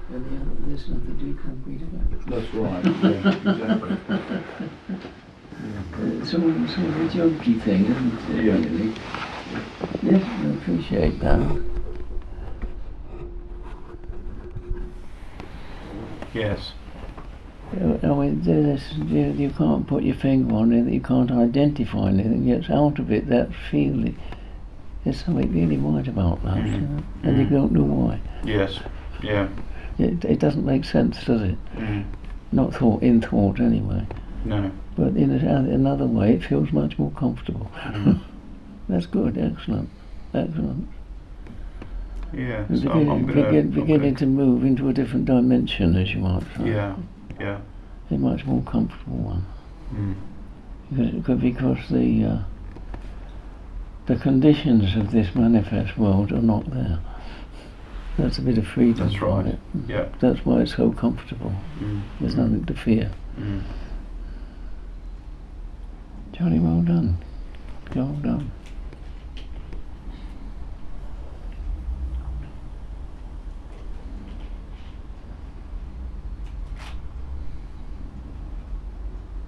and the other, there's nothing to be concrete about. That's right, yeah, exactly. It's all sort of a jokey thing, isn't it, Yeah. really? Yes, I appreciate that. Yes. I mean, you can't put your finger on it, you can't identify anything, gets out of it, that feeling. There's something really right about that, you know? And you don't know why. Yes, yeah. It doesn't make sense, does it? Not in thought anyway. No. But in another way, it feels much more comfortable. That's good, excellent. Yeah, so I'm beginning to move into a different dimension, as you might say. Yeah. A much more comfortable one. Because the conditions of this manifest world are not there. That's a bit of freedom. That's right. It. Yeah. That's why it's so comfortable. There's nothing to fear. Johnny, well done. Well done.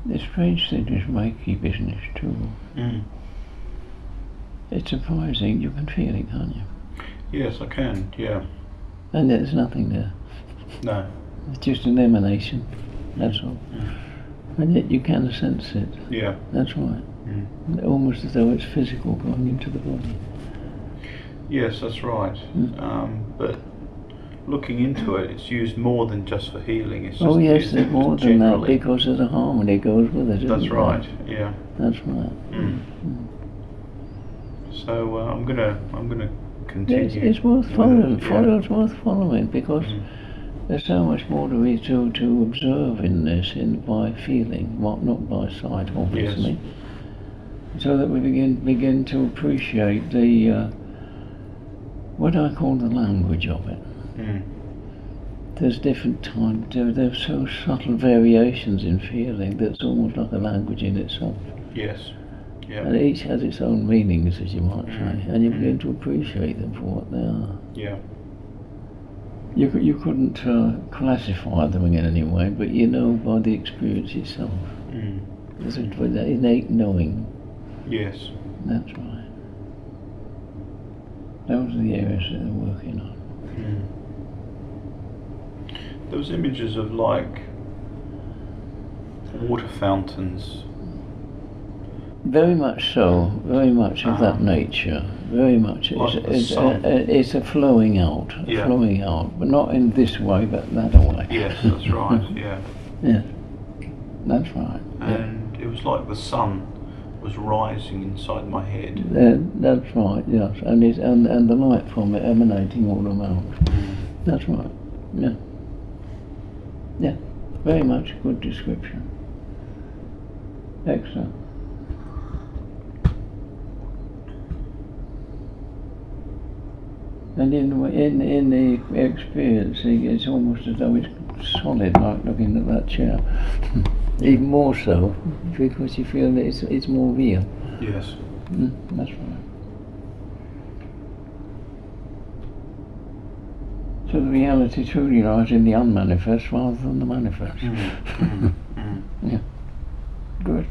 The strange thing is Reiki business too. It's surprising, you can feel it, can't you? Yes, I can, yeah. And there's nothing there. No. It's just an emanation, that's all. And yet you can sense it. Yeah. That's right. Almost as though it's physical going into the body. Yes, that's right. But looking into it, it's used more than just for healing. It's just yes, there's more than that, because there's a harmony goes with it. That's right. Yeah. That's right. So I'm gonna continue. It's worth following. Yeah. It's worth following because there's so much more to observe in this, by feeling, not by sight, obviously. Yes. So that we begin to appreciate the what I call the language of it. There's different times. There's so subtle variations in feeling that's almost like a language in itself. Yes. Yeah. And each has its own meanings, as you might say, and you begin to appreciate them for what they are. Yeah. You couldn't classify them in any way, but you know by the experience itself. There's an innate knowing. Yes. That's right. Those are the areas that they're working on. Those images of like water fountains. Very much so, very much of that nature, very much. Like It's a flowing out, but not in this way, but that way. Yes, that's right, yeah. Yeah, that's right. And it was like the sun was rising inside my head. That's right, yes, and the light from it emanating all around. That's right, yeah. Yeah, very much good description. Excellent. And in the experiencing, it's almost as though it's solid, like looking at that chair. Even more so, because you feel that it's more real. Yes. That's right. So the reality truly lies in the unmanifest rather than the manifest. Yeah. Good.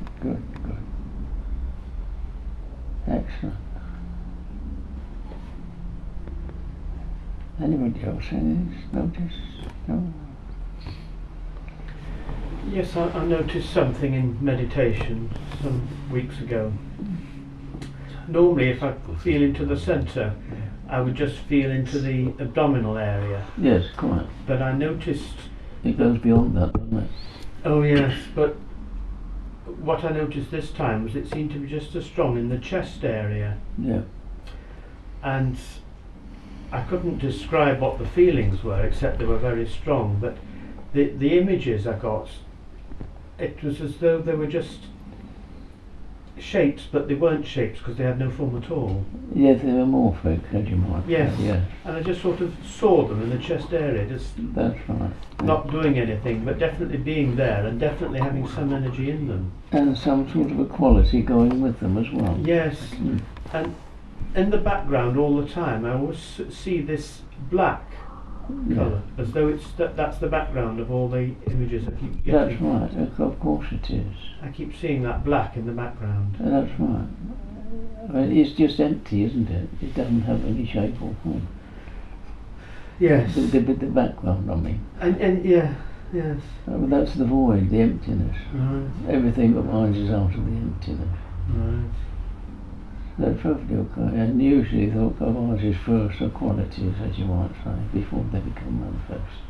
Excellent. Anybody else notice? No? Yes, I noticed something in meditation some weeks ago. Normally if I feel into the centre, I would just feel into the abdominal area. Yes, quite. But I noticed... It goes beyond that, doesn't it? Oh yes, but what I noticed this time was it seemed to be just as strong in the chest area. Yeah. And I couldn't describe what the feelings were, except they were very strong, but the images I got, it was as though they were just shapes, but they weren't shapes because they had no form at all. Yes, they were morphic, as you might say. Yes. Yes. And I just sort of saw them in the chest area, just That's right. not doing anything, but definitely being there and definitely having some energy in them. And some sort of a quality going with them as well. Yes. And in the background all the time I always see this black colour, as though it's that's the background of all the images I keep getting. That's right, of course it is. I keep seeing that black in the background. That's right. I mean, it's just empty, isn't it? It doesn't have any shape or form. Yes. The background, I mean. And yeah, yes. But that's the void, the emptiness. Right. Everything arises out of the emptiness. Right. That's perfectly okay. And usually the arises first are qualities, as you might say, before they become manifest.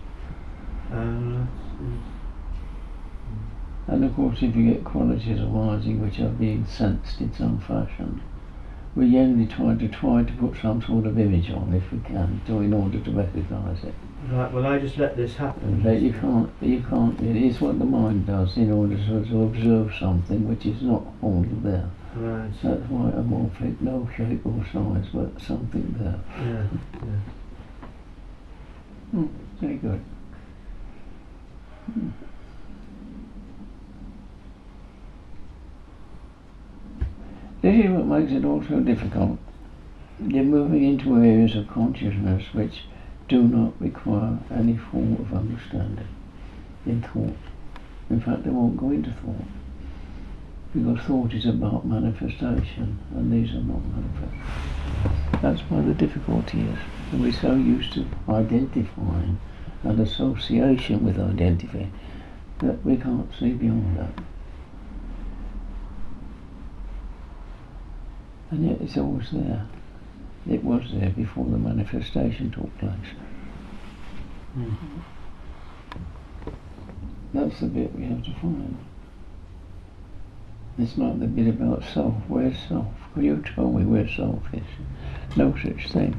And of course, if you get qualities arising which are being sensed in some fashion, we generally try to put some sort of image on, if we can, in order to recognise it. Right. Well, I just let this happen. But you can't. It is what the mind does in order to observe something which is not already there. Right. That's why amorphic, no shape or size, but something there. Yeah. Yeah. Very good. This is what makes it also difficult. You're moving into areas of consciousness which do not require any form of understanding in thought. In fact, they won't go into thought, because thought is about manifestation, and these are not manifest. That's why the difficulty is that we're so used to identifying and association with identity that we can't see beyond that. And yet it's always there. It was there before the manifestation took place. Mm-hmm. That's the bit we have to find. It's not the bit about self. Where's self? Could you tell me where self is? No such thing.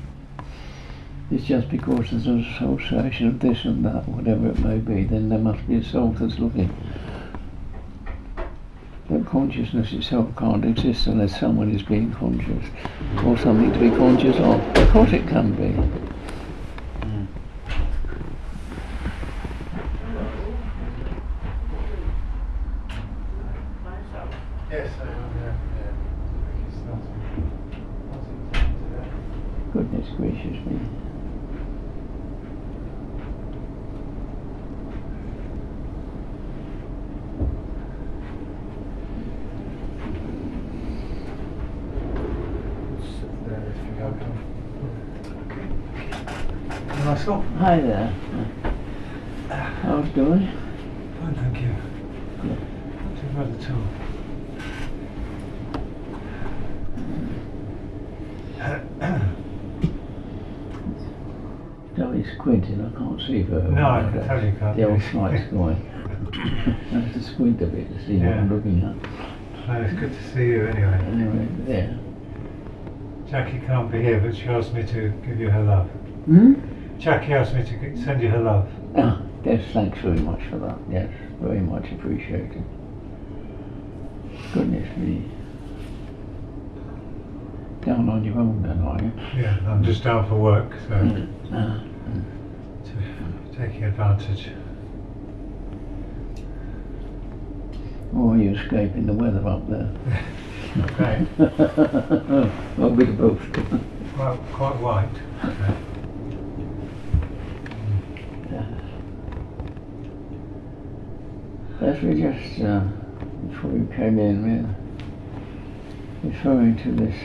It's just because there's an association of this and that, whatever it may be, then there must be a self that's looking. But consciousness itself can't exist unless someone is being conscious, or something to be conscious of. Of course it can be. Yes, I am. Goodness gracious me. Russell? Hi there. How's it going? Fine, thank you. Good. Not too bad at all. Don't be squinting, I can't see very well. No, I can tell you can't. The old sight's going. I have to squint a bit to see what I'm looking at. Well, it's good to see you anyway. Anyway, there. Jackie can't be here, but she asked me to give you her love. Hmm? Jackie asked me to send you her love. Ah, yes, thanks very much for that. Yes, very much appreciated. Goodness me. Down on your own then, are you? Yeah, I'm just down for work, so taking advantage. Or are you escaping the weather up there? Okay. Well, a bit of both. Well, quite white. Okay. As we just, before you came in, we're referring to this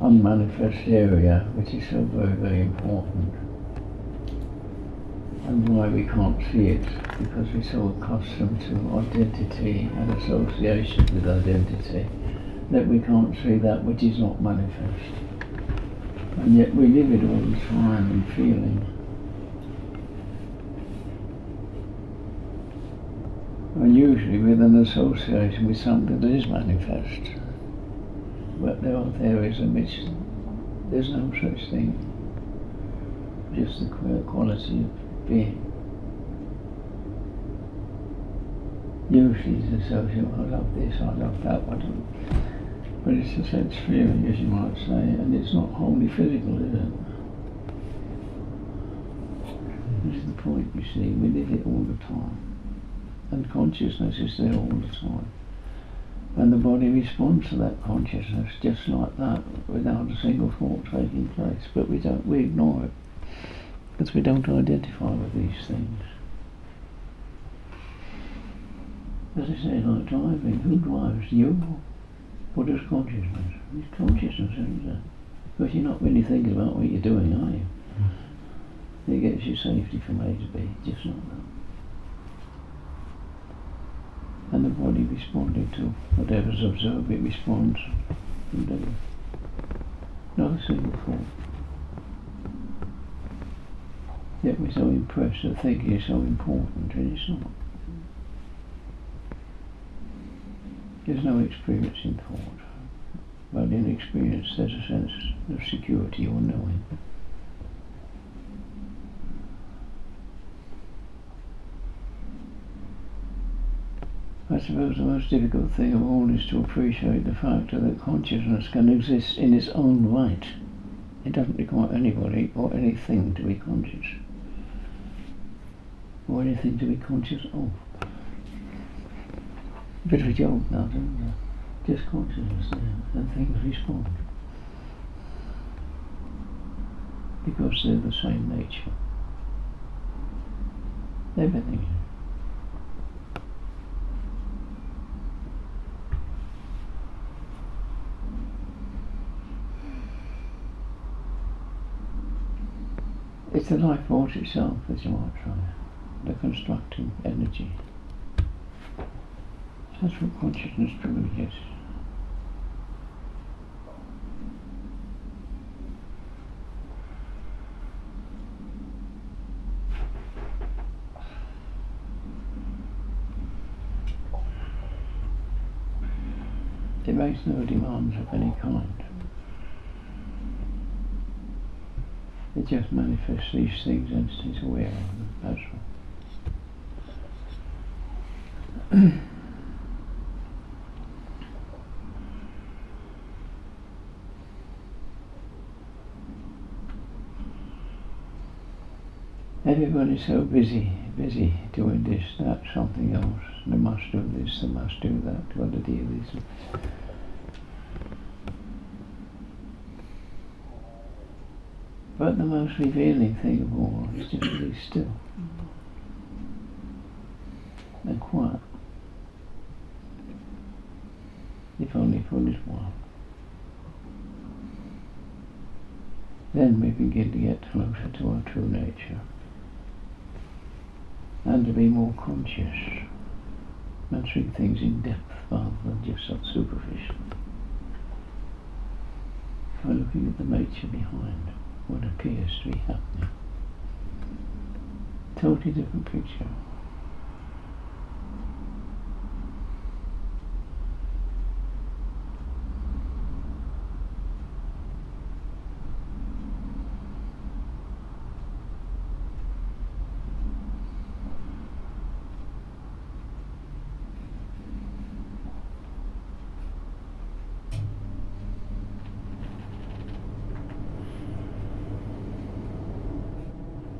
unmanifest area, which is so very, very important, and why we can't see it, because we're so accustomed to identity and association with identity that we can't see that which is not manifest, and yet we live it all the time and feeling. And usually with an association with something that is manifest. But there are areas in which there's no such thing, just the quality of being. Usually it's associated, I love this, I love that one. But it's a sense feeling, as you might say, and it's not wholly physical, is it? This is the point, you see, we live it all the time. And consciousness is there all the time. And the body responds to that consciousness just like that, without a single thought taking place. But we ignore it. Because we don't identify with these things. As I say, like driving, who drives? You? Buddhist consciousness. It's consciousness, isn't it? Because you're not really thinking about what you're doing, are you? It gets you safety from A to B, just like that. And the body responding to whatever's observed, it responds. And not a single thought. Yet we're so impressed that thinking is so important, and it's not. There's no experience in thought, but in experience there's a sense of security or knowing. I suppose the most difficult thing of all is to appreciate the fact that consciousness can exist in its own right. It doesn't require anybody or anything to be conscious, or anything to be conscious of. A bit of a joke now, isn't it? Just consciousness there, and things respond. Because they're the same nature. Everything. It's the life force itself, as you might try, the constructing energy. That's what consciousness truly is. It makes no demands of any kind. It just manifests these things and is aware of them, that's all. Everybody's so busy doing this, that, something else. They must do this, they must do that, what the deal is. But the most revealing thing of all is just to be still and quiet, if only for a little while. Then we begin to get closer to our true nature and to be more conscious and see things in depth rather than just so superficial. By looking at the nature behind what appears to be happening. Totally different picture.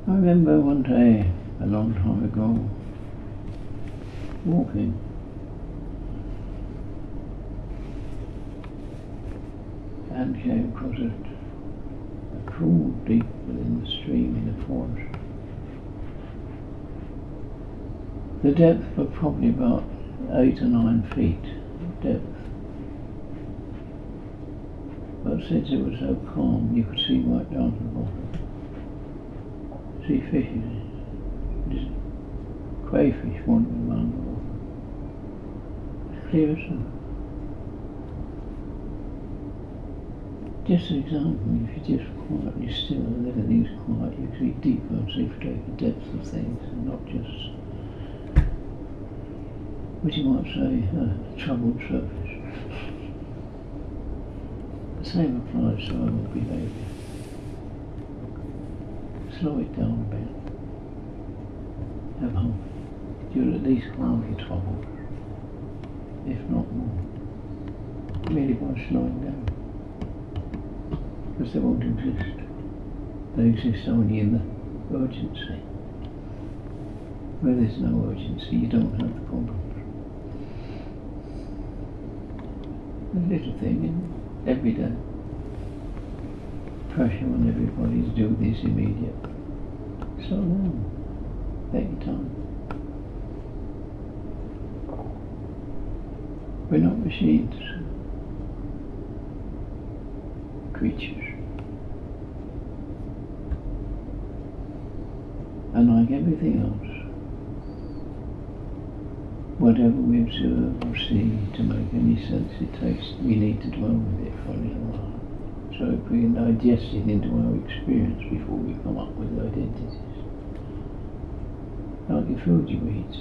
I remember one day, a long time ago, walking, and came across a pool deep within the stream in the forest. The depth was probably about 8 or 9 feet depth. But since it was so calm, you could see right down to the bottom. See fishes, just crayfish wandering around the water. It's clear as sun. Just an example, if you're just quietly still and everything's quiet, you see deeper and see the depth of things, and not just, what you might say, a troubled surface. The same applies to our behaviour. Slow it down a bit. Have hope. You'll at least calm your troubles, if not more. Merely by slowing down. Because they won't exist. They exist only in the urgency. Where there's no urgency, you don't have the problems. A little thing in every day. Pressure on everybody to do this immediate. Slow down. Take your time. We're not machines. Creatures. And like everything else, whatever we observe or see to make any sense it takes, we need to dwell with it for a little while. So if we can digest it into our experience before we come up with identities. Like your food you eat,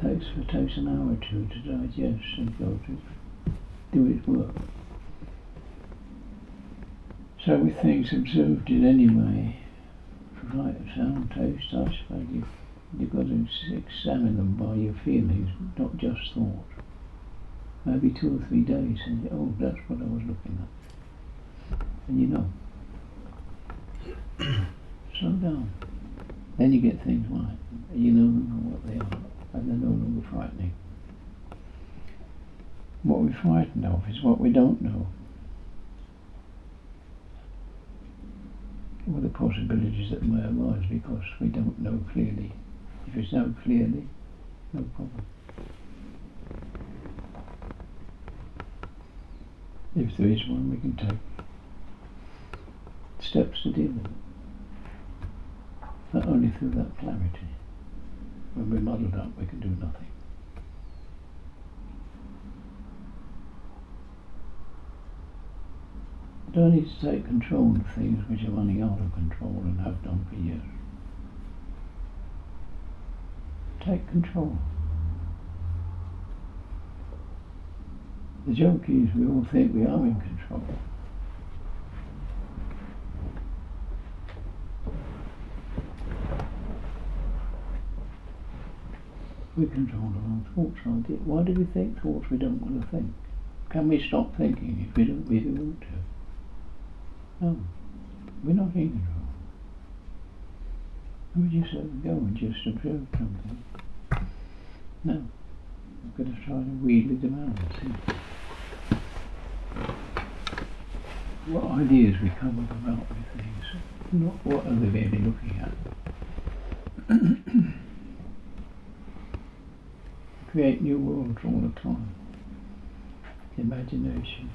it takes an hour or two to digest and go to do its work. So with things observed in any way, light, sound, taste, touch, you've got to examine them by your feelings, not just thought. Maybe 2 or 3 days and oh, that's what I was looking at. And you know. Slow down. Then you get things right. You know what they are, and they're no longer frightening. What we're frightened of is what we don't know. Or the possibilities that may arise because we don't know clearly. If it's known clearly, no problem. If there is one, we can take steps to deal with it. Not only through that clarity. When we're muddled up, we can do nothing. You don't need to take control of things which are running out of control and have done for years. Take control. The joke is we all think we are in control. We control our own thoughts. Why do we think thoughts we don't want to think? Can we stop thinking if we don't really want to? No, we're not in control. We just let them go and just observe something. No, we've got to try to wheedle them out and see what ideas we come up about with things, not what are they really looking at. Create new worlds all the time. Imagination.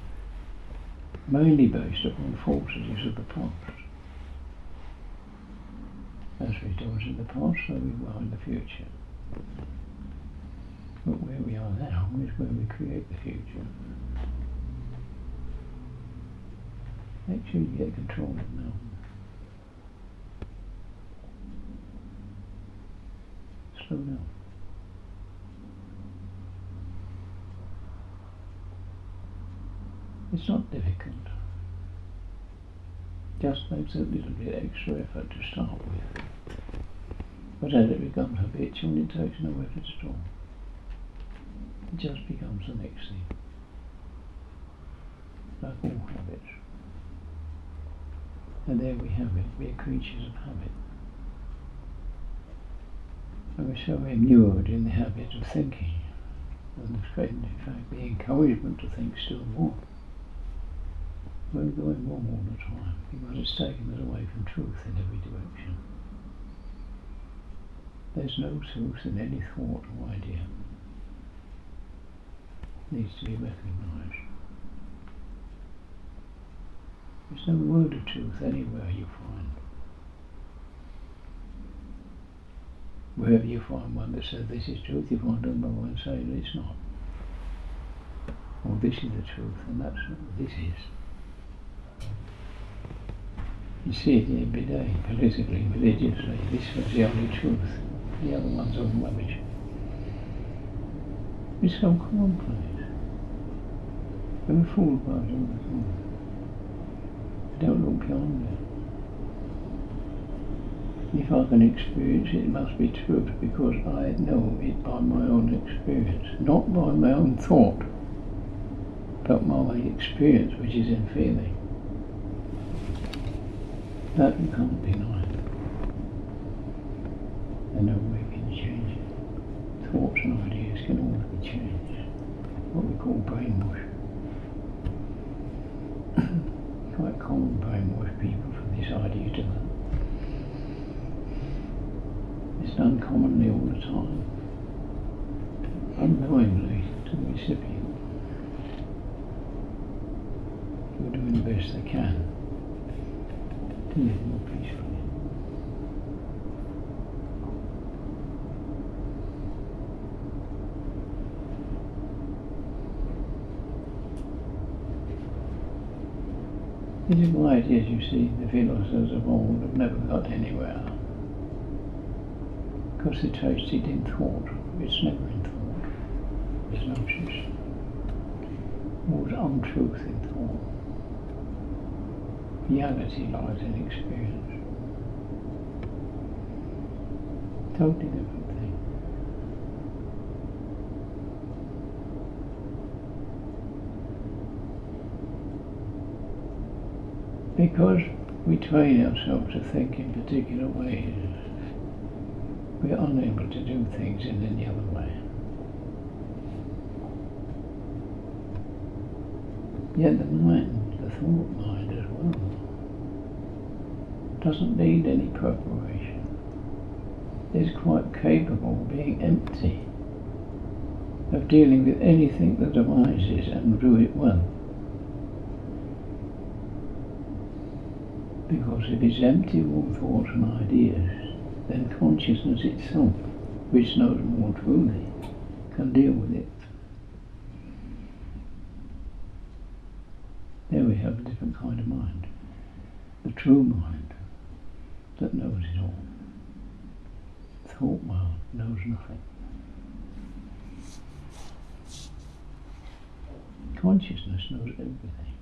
Mainly based upon falsities of the past. As we do in the past, so we are in the future. But where we are now is where we create the future. Make sure you get control of it now. Slow down. It's not difficult. Just makes a little bit extra effort to start with. But as it becomes habitual, it takes no effort at all. It just becomes the next thing. Like all habits. And there we have it. We're creatures of habit. And we're so immured in the habit of thinking. And in fact, the encouragement to think still more. We're going wrong all the time because it's taken us away from truth in every direction. There's no truth in any thought or idea. It needs to be recognised. There's no word of truth anywhere you find. Wherever you find one that says this is truth, you find another one saying it's not. Or this is the truth and that's what this is. You see it every day, politically, religiously. This was the only truth. The other one's all rubbish. It's so commonplace. We're fooled by it all the time. Don't look beyond it. If I can experience it, it must be truth because I know it by my own experience. Not by my own thought, but my experience, which is in feeling. That you can't deny. And no way can change it. Thoughts and ideas can always be changed. What we call brainwash. Quite common brainwash people from this idea to that. It's done commonly all the time, unknowingly to the recipient, who are doing the best they can to live more peacefully. This is why it is, you see, the philosophers of old have never got anywhere. Because they're trusted in thought. It's never in thought. There's no truth. Always untruth in thought. Reality lies in experience. Totally different thing. Because we train ourselves to think in particular ways, we are unable to do things in any other way. Yet the mind, the thought mind as well, doesn't need any preparation. It's quite capable of being empty, of dealing with anything that arises and do it well. Because if it's empty of all thoughts and ideas, then consciousness itself, which knows more truly, can deal with it. There we have a different kind of mind. The true mind that knows it all. Thought mind knows nothing. Consciousness knows everything.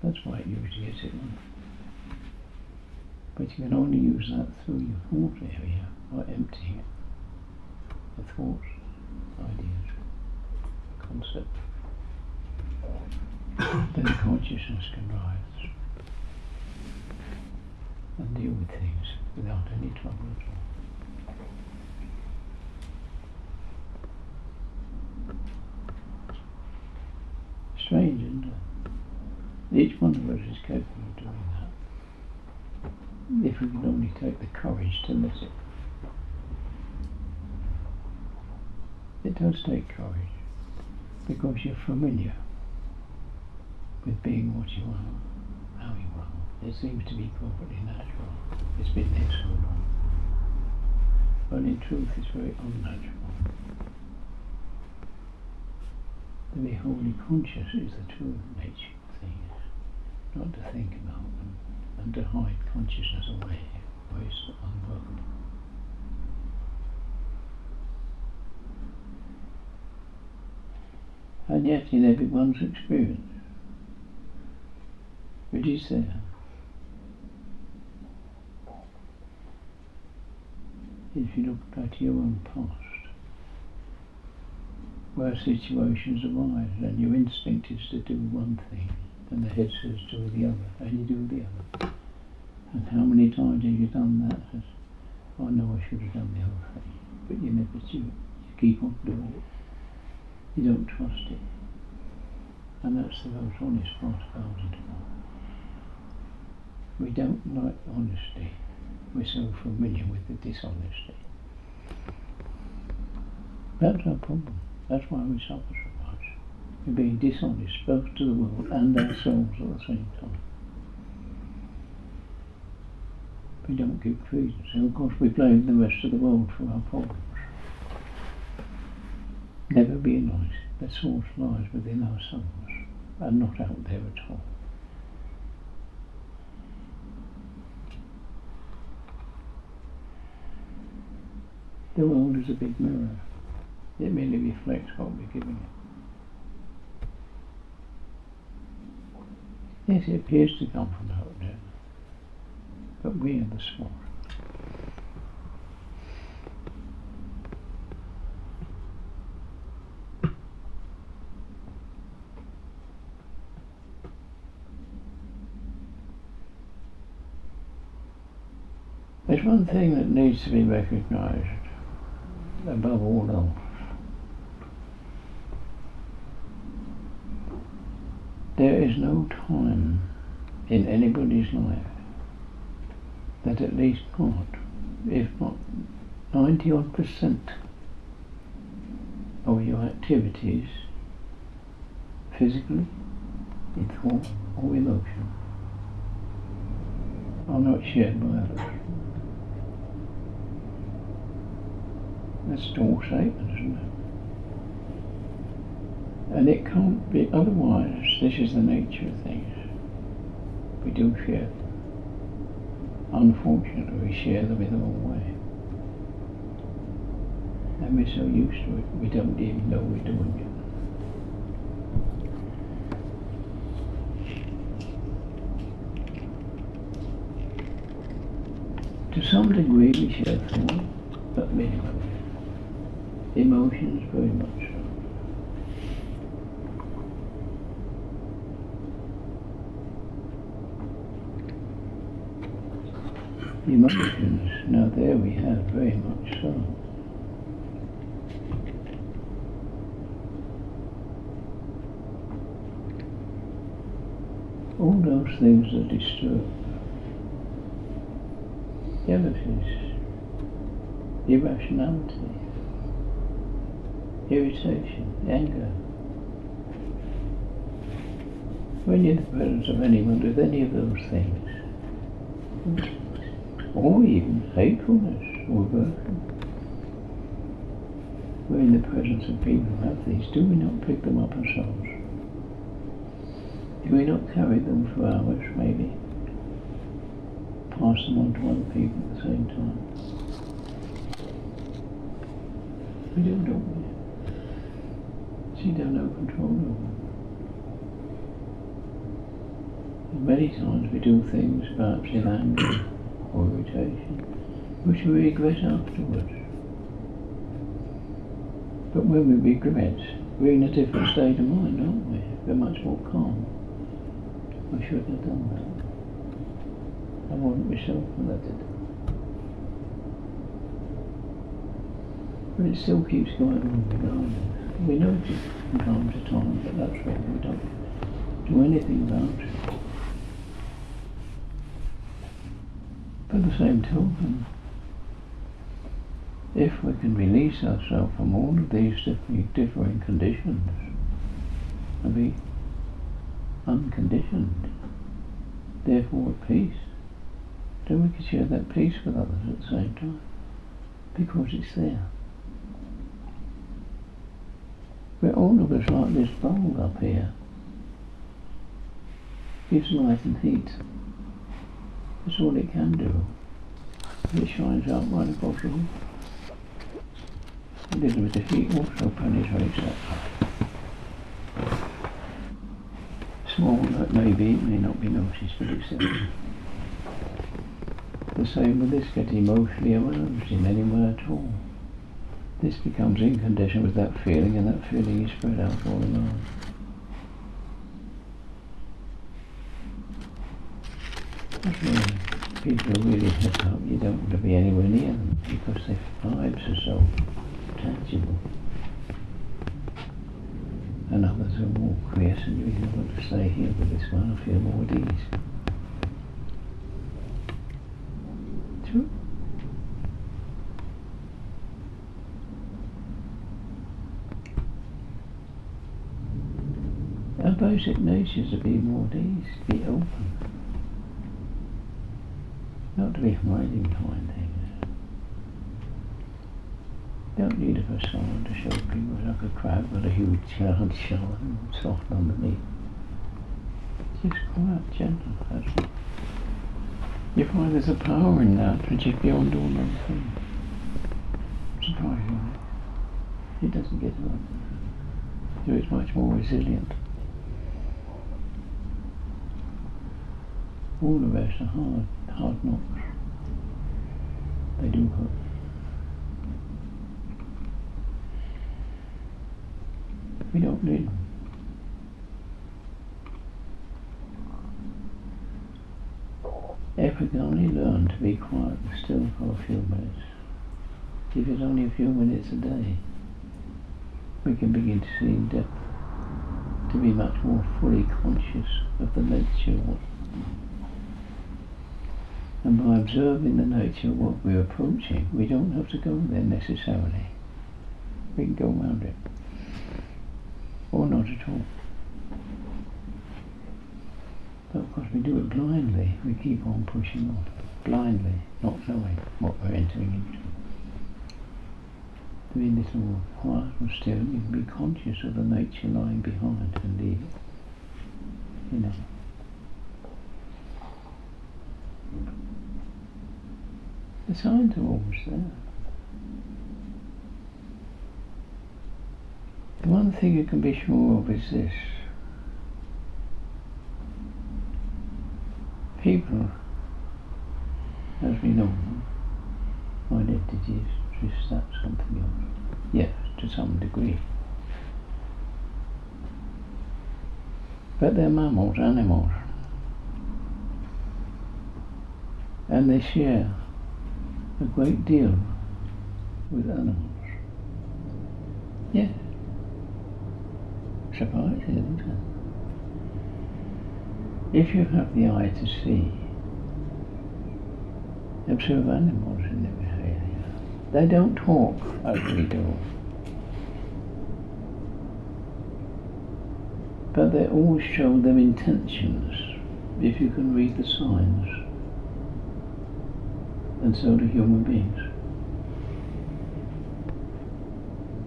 That's why it usually gets it wrong. But you can only use that through your thought area by emptying it. The thoughts, ideas, concepts. Then consciousness can rise and deal with things without any trouble at all. Strange, isn't it? Each one of us is capable of doing that. If we can only take the courage to let it. It does take courage, because you're familiar with being what you are, how you are. It seems to be perfectly natural. It's been there so long. But in truth it's very unnatural. To be wholly conscious is the true nature of things, not to think about them and to hide consciousness away where it's unworkable. And yet in everyone's experience, it is there. If you look back to your own past, where situations arise and your instinct is to do one thing and the head says do the other and you do the other. And how many times have you done that? As, I know I should have done the other thing, but you never do it. You keep on doing it. You don't trust it. And that's the most honest part about it. We don't like honesty. We're so familiar with the dishonesty. That's our problem. That's why we suffer so much. We're being dishonest both to the world and ourselves at the same time. We don't give credence. And of course we blame the rest of the world for our problems. Never be nice. The source lies within ourselves and not out there at all. The world is a big mirror. It merely reflects what we're giving it. Yes, it appears to come from out there, but we are the source. There's one thing that needs to be recognised above all else. There is no time in anybody's life that at least God if not 90% of your activities, physically, in thought or emotion, are not shared by others. That's a tall statement, isn't it? And it can't be otherwise. This is the nature of things. We do share them. Unfortunately, we share them in the wrong way. And we're so used to it, we don't even know we're doing it. To some degree we share thought, but minimally. Emotions very much so. Emotions, now there we have very much so. All those things that disturb, jealousies, irrationality, irritation, anger. When you're in the presence of anyone with any of those things, or even hatefulness or aversion, we're in the presence of people who have these. Do we not pick them up ourselves? Do we not carry them for hours, maybe? Pass them on to other people at the same time? We do, don't we? So you don't have control over them. And many times we do things, perhaps in anger or irritation, which we regret afterwards. But when we regret, we're in a different state of mind, aren't we? We're much more calm. I shouldn't have done that. I wasn't myself when I did it. But it still keeps going on regardless. We notice it from time to time, but that's when we don't do anything about it. But at the same token, if we can release ourselves from all of these differing conditions and be unconditioned, therefore at peace, then we can share that peace with others at the same time, because it's there. We're all of us like this bulb up here. Gives light and heat. That's all it can do. It shines out right across the room. A little bit of heat also penetrates that. Small that may be, it may not be noticed, but it's there. The same with this, getting emotionally aroused in any way at all. This becomes in condition with that feeling, and that feeling is spread out all around. That's why people are really hit up. You don't want to be anywhere near them because their vibes are so tangible. And others are more quiescent. You really want to stay here with this one. I feel more at ease. True. Our basic nature is to be more at ease, to be open. Not to be hiding behind things. Don't need a facade to show people like a crab with a huge hard shell and soft underneath. Just quiet, gentle, that's all. You find there's a power in that which is beyond all other things. Surprisingly. It doesn't get up. So it's much more resilient. All the rest are hard knocks. They do hurt. We don't need them. If we can only learn to be quiet and still for a few minutes, if it's only a few minutes a day, we can begin to see in depth, to be much more fully conscious of the nature And by observing the nature of what we're approaching, we don't have to go there necessarily. We can go around it. Or not at all. But of course we do it blindly. We keep on pushing on. Blindly, not knowing what we're entering into. To be a little more quiet and still, you can be conscious of the nature lying behind and leave it. You know. The signs are always there. The one thing you can be sure of is this. People, as we know, identities, this, that, something else. Yes, to some degree. But they're mammals, animals. And they share a great deal with animals. Yes. Surprising, isn't it? If you have the eye to see, observe animals in their behaviour. They don't talk as we do. But they always show their intentions, if you can read the signs. And so do human beings.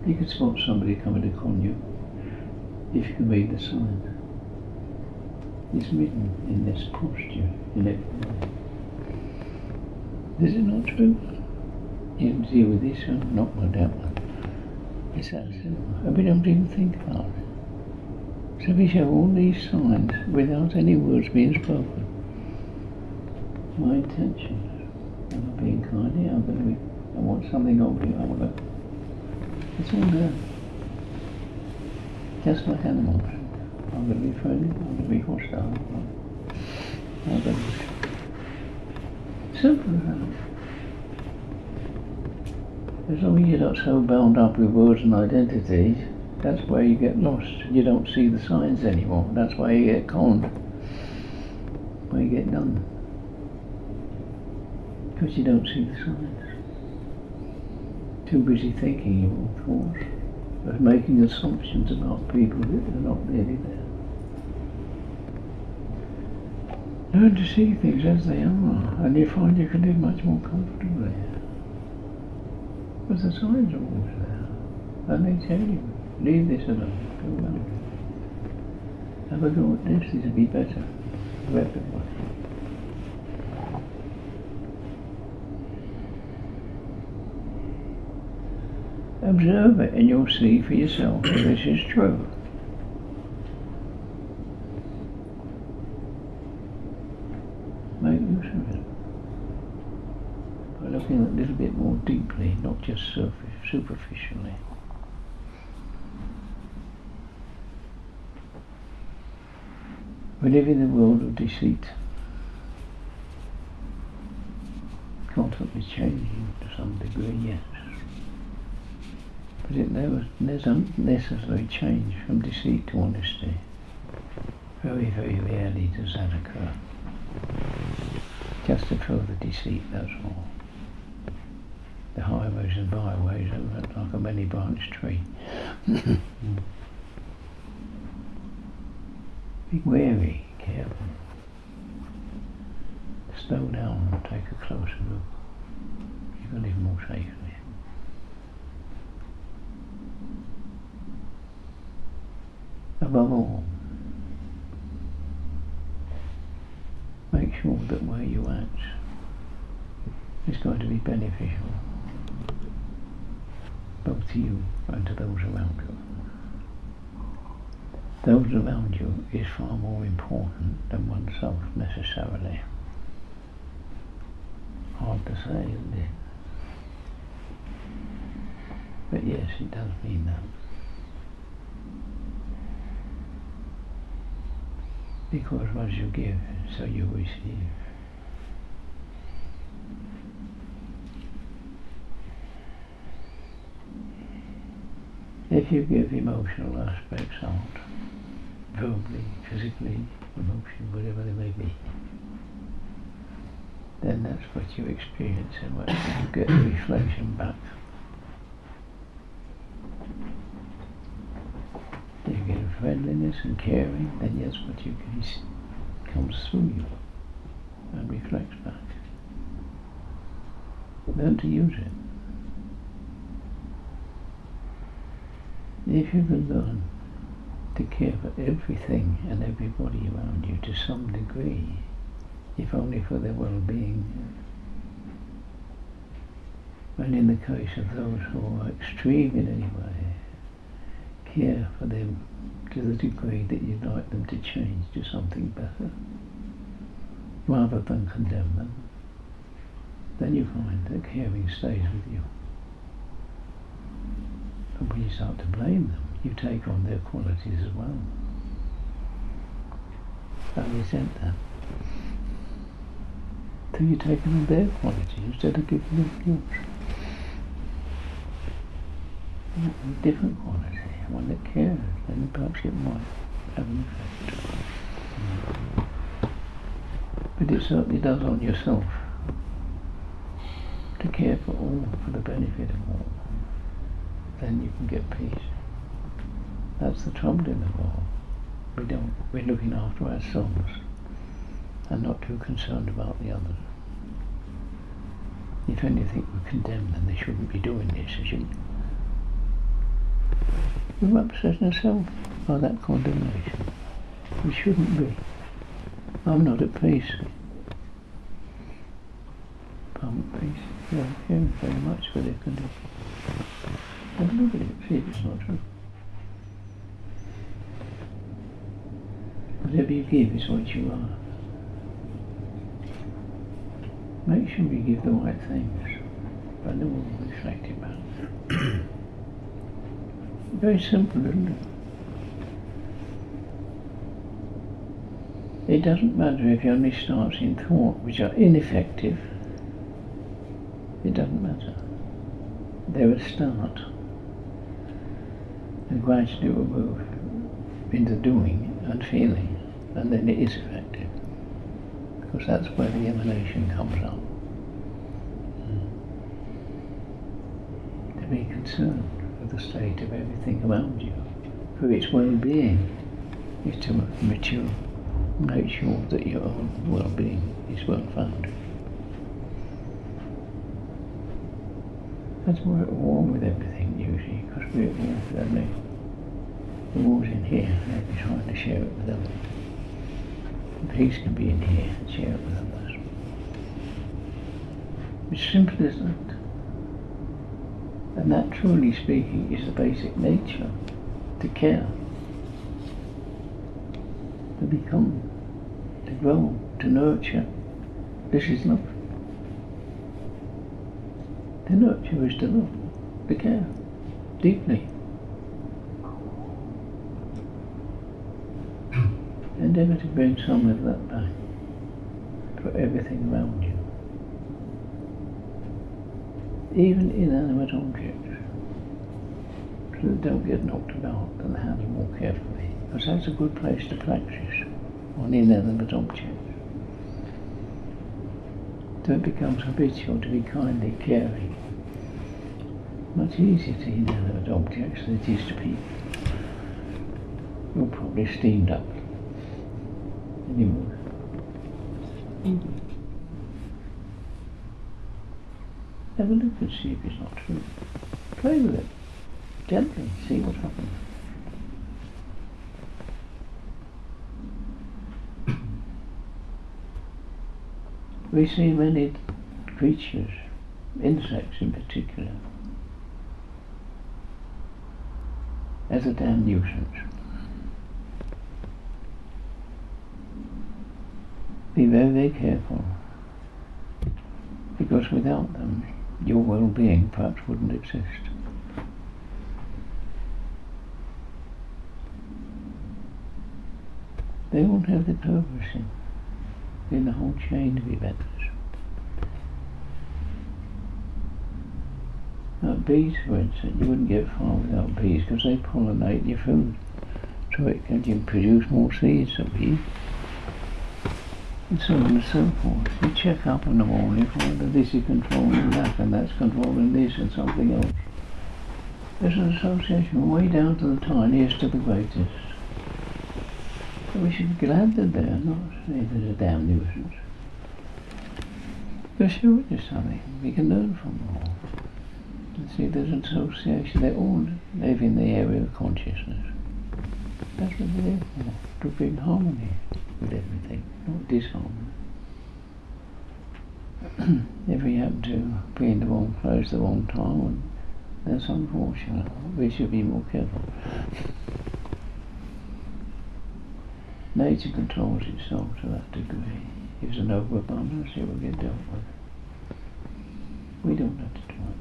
You can spot somebody coming to con you, if you can read the signs. It's written in this posture, in every way. Is it not true? You can deal with this one, not with that one. It's that simple. And we don't even think about it. So we show all these signs without any words being spoken. My intentions. I'm being kind here, I want something of you, I want to. It's all there. Just like animals. I'm going to be friendly, I'm going to be hostile. I'm going to be simple as that. As long as you're not so bound up with words and identities, that's where you get lost. You don't see the signs anymore. That's why you get conned. Where you get done. Because you don't see the signs. Too busy thinking your own thoughts, but making assumptions about people that are not really there. Learn to see things as they are, and you find you can live much more comfortably. Because the signs are always there, and they tell you, leave this alone, go around it. Have a go at this, this will be better for everybody. Observe it and you'll see for yourself that this is true. Make use of it. By looking a little bit more deeply, not just superficially. We live in a world of deceit. Constantly changing to some degree, yes. But it never doesn't necessarily change from deceit to honesty. Very, very rarely does that occur. Just a further deceit, that's all. The highways and byways are like a many-branched tree. Be wary, careful. Slow down and take a closer look. You can live more safely. Above all, make sure that where you act is going to be beneficial, both to you and to those around you. Those around you is far more important than oneself necessarily. Hard to say, isn't it? But yes, it does mean that. Because as you give, so you receive. If you give emotional aspects out, verbally, physically, emotion, whatever they may be, then that's what you experience, and what you get the reflection back. You get a friendliness and caring, then that's what you can comes through you and reflects back. Learn to use it. If you can learn to care for everything and everybody around you to some degree, if only for their well-being, and in the case of those who are extreme in any way, care for them to the degree that you'd like them to change to something better, rather than condemn them, then you find that caring stays with you. And when you start to blame them, you take on their qualities as well. And resent them. So you're taking on their qualities instead of giving them yours. A different quality, one that cares, then perhaps it might have an effect. But it certainly does on yourself. To care for all, for the benefit of all, then you can get peace. That's the trouble in the world. We're looking after ourselves and not too concerned about the others. If anything, we condemn them, they shouldn't be doing this, they shouldn't. We're upsetting ourselves by that condemnation. We shouldn't be. I'm not at peace. I'm at peace. Yeah, caring very much for their condition. Have a look at it, see if it's not true. Whatever you give is what you are. Make sure you give the right things, and they will reflect it back. Very simple, isn't it? It doesn't matter if you only start in thought, which are ineffective. It doesn't matter. They're a start. And gradually will move into doing and feeling, and then it is effective. Because that's where the emanation comes up. To be concerned with the state of everything around you, for its well-being, is to mature. Make sure that your own well-being is well-founded. That's why we're at war with everything usually, because we're at war with everything. The war's in here, and we're trying to share it with others. The peace can be in here and share it with others. It's simple as that. And that, truly speaking, is the basic nature, to care, to become, to grow, to nurture. This is love. To nurture is to love, to care, deeply. Endeavour to bring some of that back for everything around you. Even inanimate objects, so that don't get knocked about and handled more carefully, because that's a good place to practice on inanimate objects. So it becomes habitual to be kindly caring. Much easier to inanimate objects than it is to people. You're probably steamed up anymore. Have a look and see if it's not true. Play with it. Gently, see what happens. We see many creatures, insects in particular, as a damn nuisance. Be very, very careful, because without them, your well-being perhaps wouldn't exist. They all have their purpose in the whole chain of events. Like bees, for instance, you wouldn't get far without bees because they pollinate your food, so it can you produce more seeds of bees. and so on and so forth. You check up in the morning for whether this is controlling that and that's controlling this and something else. There's an association way down to the tiniest to the greatest. So we should be glad that they're not say they're a damn nuisance. They're showing us something we can learn from them all. And see, there's an association. They all live in the area of consciousness. That's what they live for, to bring harmony with everything, not disharmony. If we happen to be in the wrong place at the wrong time, that's unfortunate. We should be more careful. Nature controls itself to that degree. If there's an overabundance, it will get dealt with. We don't have to do it.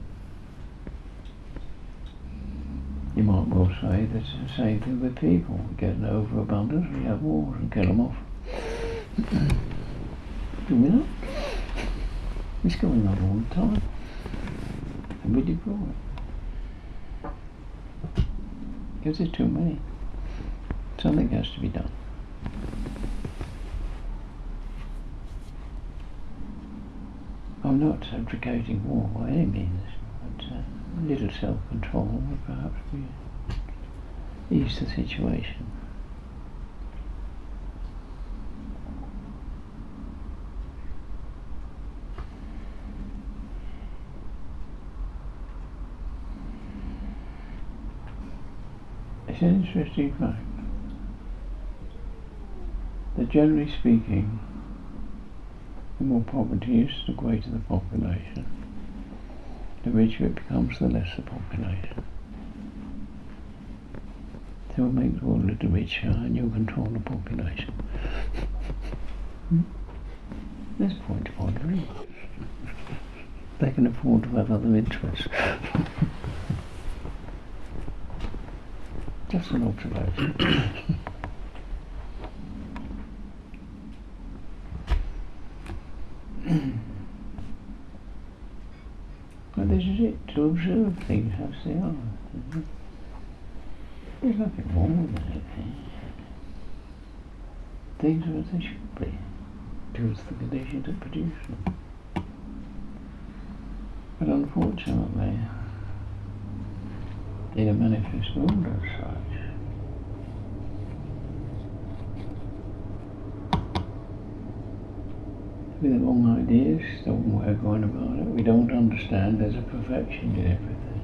You might well say that's the same thing with people. We get an overabundance, we have wars and kill them off. Do we not? It's going on all the time. And we deplore it. Because there's too many. Something has to be done. I'm not advocating war by any means, but a little self-control would perhaps ease the situation. It's an interesting fact that generally speaking, the more poverty is, the greater the population. The richer it becomes, the less the population. So it makes the world a little richer and you control the population. There's a point of pondering. They can afford to have other interests. Just an observation. But this is it, to observe things as they are. There's nothing wrong with that. Things are as they should be, because the conditions that produce them. But unfortunately, in a manifest world as such, with the wrong ideas, the wrong way of going about it, we don't understand there's a perfection in everything.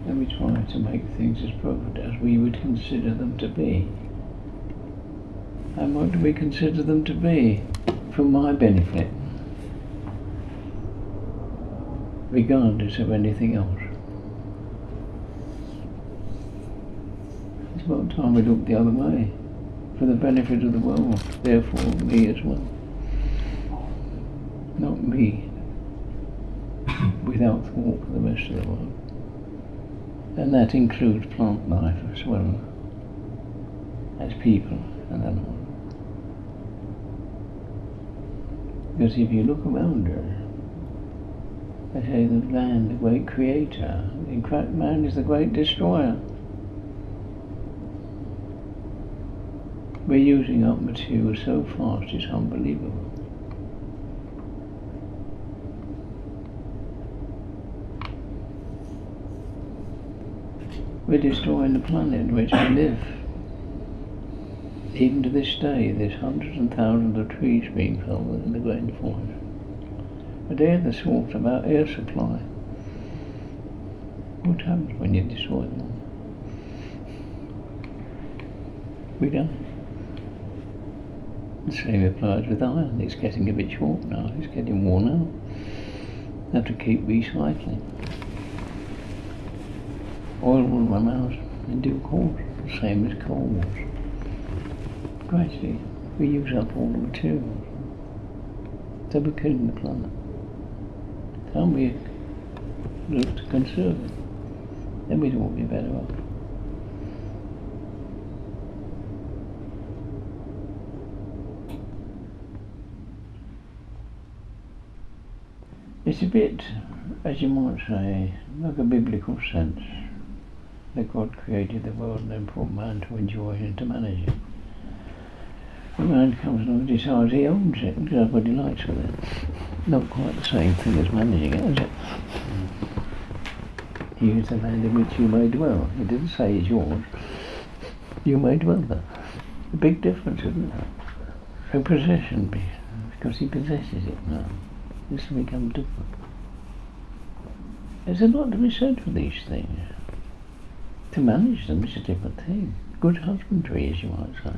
And we try to make things as perfect as we would consider them to be. And what do we consider them to be? For my benefit, regardless of anything else. It's about time we look the other way, for the benefit of the world, therefore me as well. Not me, without thought for the rest of the world. And that includes plant life as well as people and animals. Because if you look around her, they say the man, the great creator, in fact man is the great destroyer. We're using up material so fast it's unbelievable. We're destroying the planet in which we live. Even to this day, there's hundreds and thousands of trees being felled in the Grand Forest. But they're the source of our air supply. What happens when you destroy them all? We don't. The same applies with iron. It's getting a bit short now. It's getting worn out. Have to keep recycling. Oil will run out in due course, the same as coal was. Gradually, we use up all the materials. So we're killing the planet. Can't we look to conserve it? Then we'd all be better off. It's a bit, as you might say, like a biblical sense. That God created the world and then put man to enjoy it and to manage it. a man comes along and decides he owns it and does what he likes with it. Not quite the same thing as managing it, is it? You use the land in which you may dwell. It didn't say it's yours. You may dwell there. A big difference, isn't it? So possession, because he possesses it now, this has become different. There's a lot to be said for these things. To manage them is a different thing. Good husbandry, as you might say.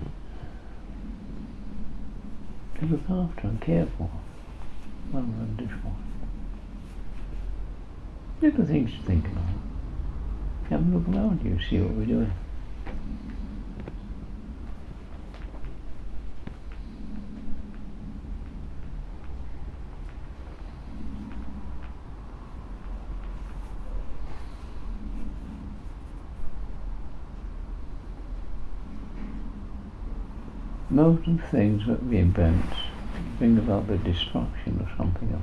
To look after and care for, rather than destroy. Little things to think about. Have a look around you, see what we're doing. Most of the things that we invent bring about the destruction of something else.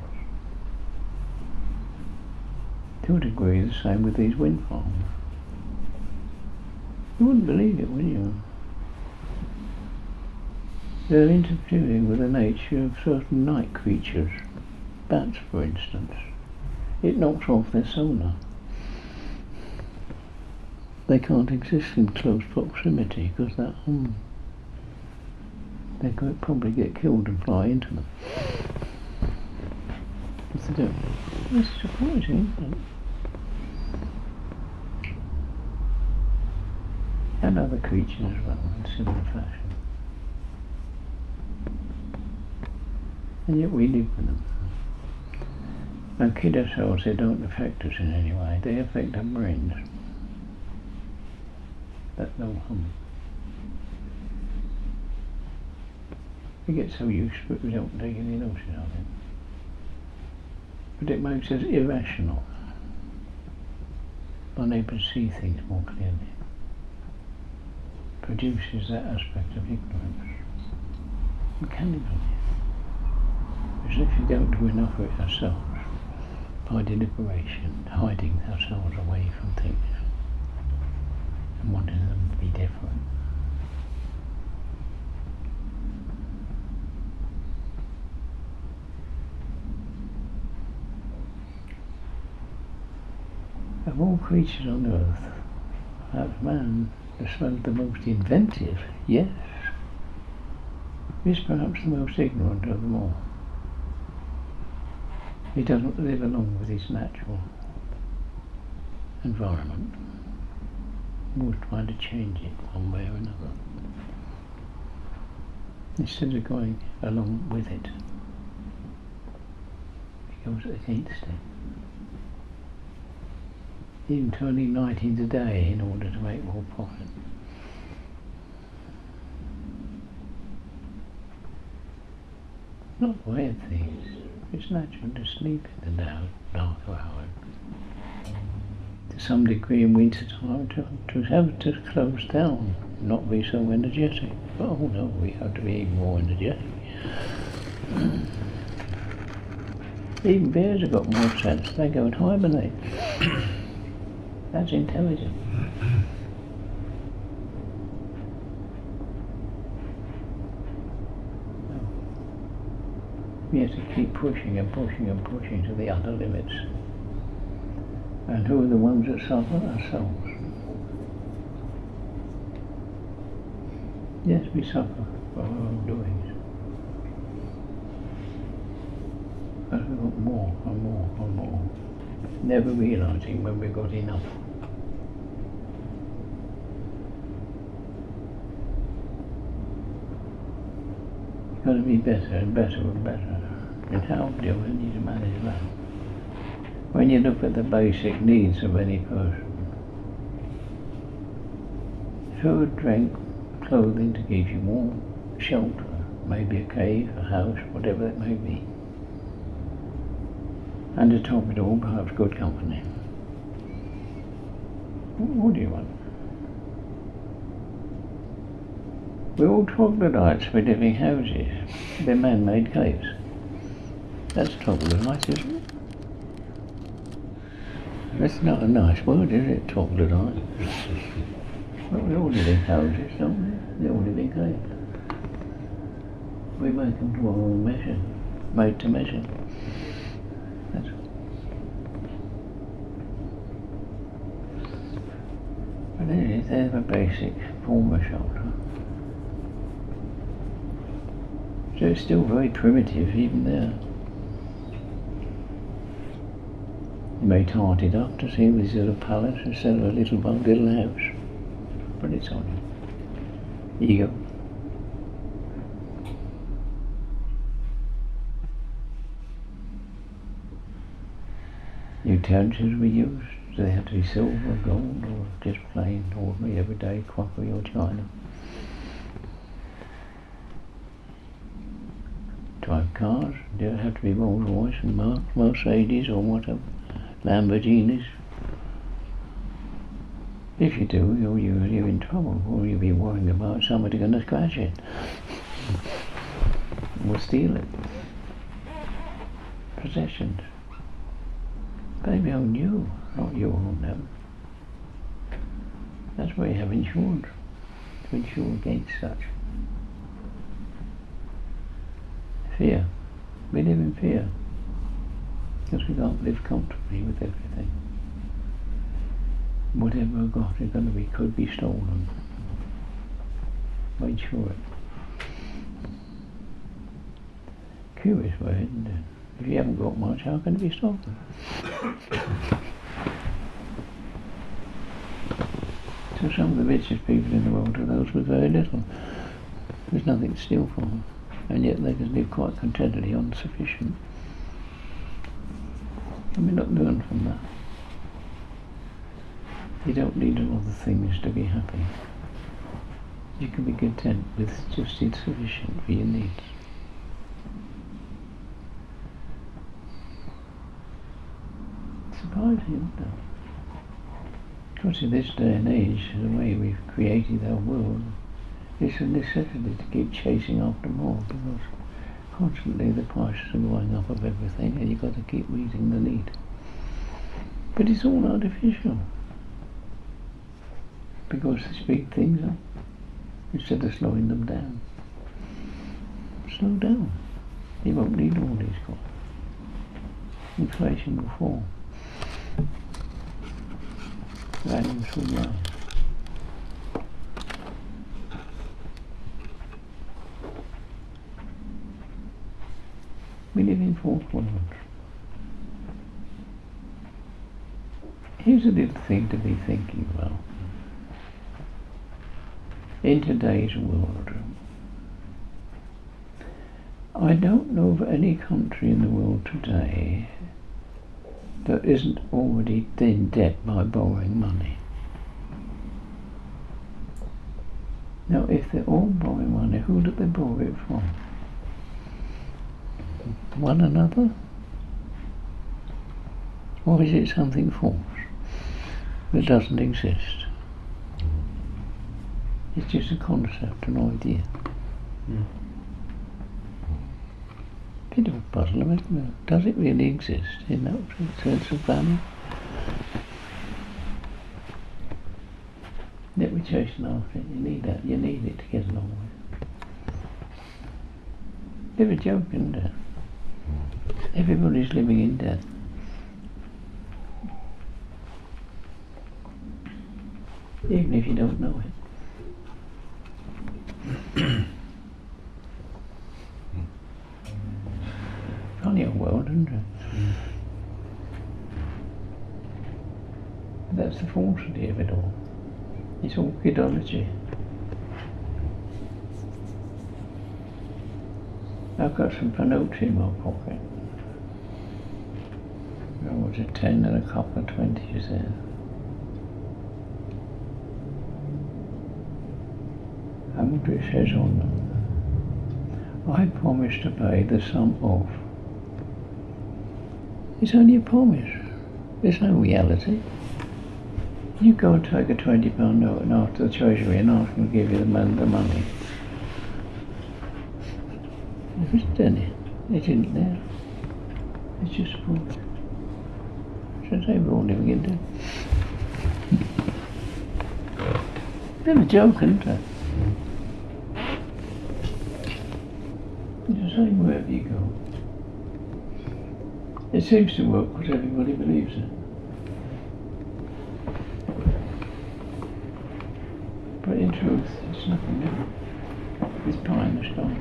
To a degree, the same with these wind farms. You wouldn't believe it, would you? They're interfering with the nature of certain night creatures. Bats, for instance. It knocks off their sonar. They can't exist in close proximity because they're they could probably get killed and fly into them. What's they do? It's surprising, isn't it? And other creatures as well, in similar fashion. And yet we live with them. And kid ourselves, they don't affect us in any way. They affect our brains. That no harm. We get so used to it we don't take any notice of it. But it makes us irrational, unable to see things more clearly. Produces that aspect of ignorance. Mechanically. As if you don't do enough of it ourselves, by deliberation, hiding ourselves away from things and wanting them to be different. Of all creatures on earth, perhaps man is one of the most inventive, yes, is perhaps the most ignorant of them all. He doesn't live along with his natural environment. He was trying to change it one way or another. Instead of going along with it, he goes against it. Even turning night into day in order to make more profit. Not the way of things. It's natural to sleep in the darker hours. To some degree in winter time to have to close down, not be so energetic. But oh no, we have to be even more energetic. Even bears have got more sense. They go and hibernate. That's intelligent. We have to keep pushing and pushing and pushing to the utter limits. And who are the ones that suffer? Ourselves. Yes, we suffer for our own doings. But we want more and more and more. Never realising when we've got enough. You've got to be better and better and better. And how do we need to manage that? When you look at the basic needs of any person, food, drink, clothing to keep you warm, shelter, maybe a cave, a house, whatever it may be. And to top it all, perhaps good company. What do you want? We're all troglodytes, we live in houses. They're man-made caves. That's troglodyte, isn't it? That's not a nice word, is it, troglodyte? But we all live in houses, don't we? They all live in caves. We make them to our own measure, made to measure. That's but anyway, they're the basic form of shelter. So it's still very primitive even there. You may tart it up to see this is a palace instead of a little house. But it's on you. Ego. Utensils we use, do they have to be silver, gold, or just plain, ordinary, everyday crockery or china? Drive cars, do they have to be Rolls Royce and Mercedes or whatever, Lamborghinis? If you do, you're in trouble, or you'll be worrying about somebody going to scratch it or steal it. Possessions. They own you, not you own them. That's why you have insurance, to insure against such. Fear. We live in fear, because we can't live comfortably with everything. Whatever we've got is going to be, could be stolen. Insure it. Curious way, isn't it? If you haven't got much, how can it be stolen? So some of the richest people in the world are those with very little. There's nothing to steal from them, and yet they can live quite contentedly on sufficient. And we not learn from that. You don't need a lot of things to be happy. You can be content with just insufficient for your needs. Surprising, isn't it? Because in this day and age, the way we've created our world, it's a necessity to keep chasing after more, because constantly the prices are going up of everything and you've got to keep meeting the need. But it's all artificial, because they speed things up instead of slowing them down. Slow down. You won't need all these costs. Inflation will fall. Values will rise. We live in fourth world. Here's a little thing to be thinking about. In today's world, I don't know of any country in the world today that isn't already in debt by borrowing money. Now, if they're all borrowing money, who do they borrow it from? One another? Or is it something false that doesn't exist? It's just a concept, an idea. Bit of a puzzle, isn't it? Does it really exist in that sense of value? Yet we're chasing after it. You need that. You need it to get along with. Bit of a joke, isn't it? Everybody's living in debt. Even if you don't know it. Funny old world, isn't it? But that's the falsity of it all. It's all ideology. I've got some notes in my pocket. There was a 10 and a couple of 20s there. And what it says on them: I promise to pay the sum of. It's only a promise. There's no reality. You go and take a £20 note and ask the Treasury and ask them to give you the money. There isn't any. It isn't there. It's just a promise. So they were all living in debt. Bit of a joke, isn't it? same wherever you go. It seems to work because everybody believes it. But in truth, it's nothing new. It's pie in the sky.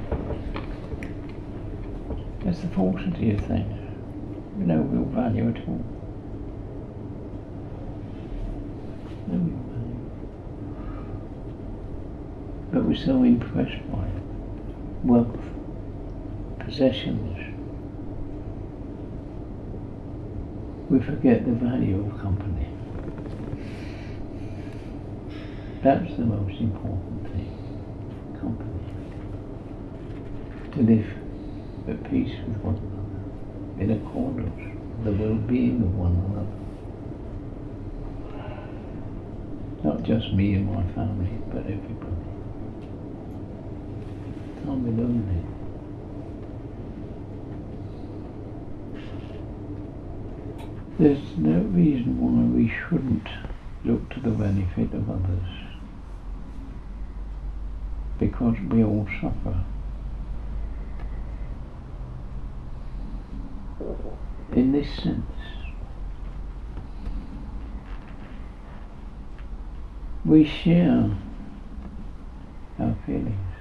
That's the falsity of things. With no real value at all. No real value. But we're so impressed by it. Wealth, possessions. We forget the value of company. That's the most important thing. Company. To live at peace with one another, in accordance with the well-being of one another. Not just me and my family, but everybody. Can't be lonely. There's no reason why we shouldn't look to the benefit of others, because we all suffer. In this sense, we share our feelings.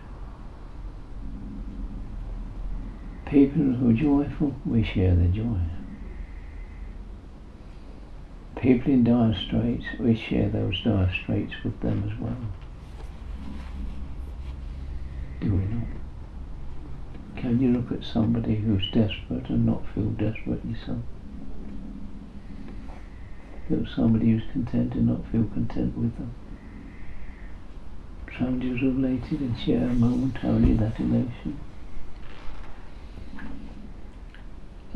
People who are joyful, we share their joy. People in dire straits, we share those dire straits with them as well. Do we not? Can you look at somebody who's desperate and not feel desperate yourself? Look at somebody who's content and not feel content with them? Somebody who's elated and share momentarily that elation?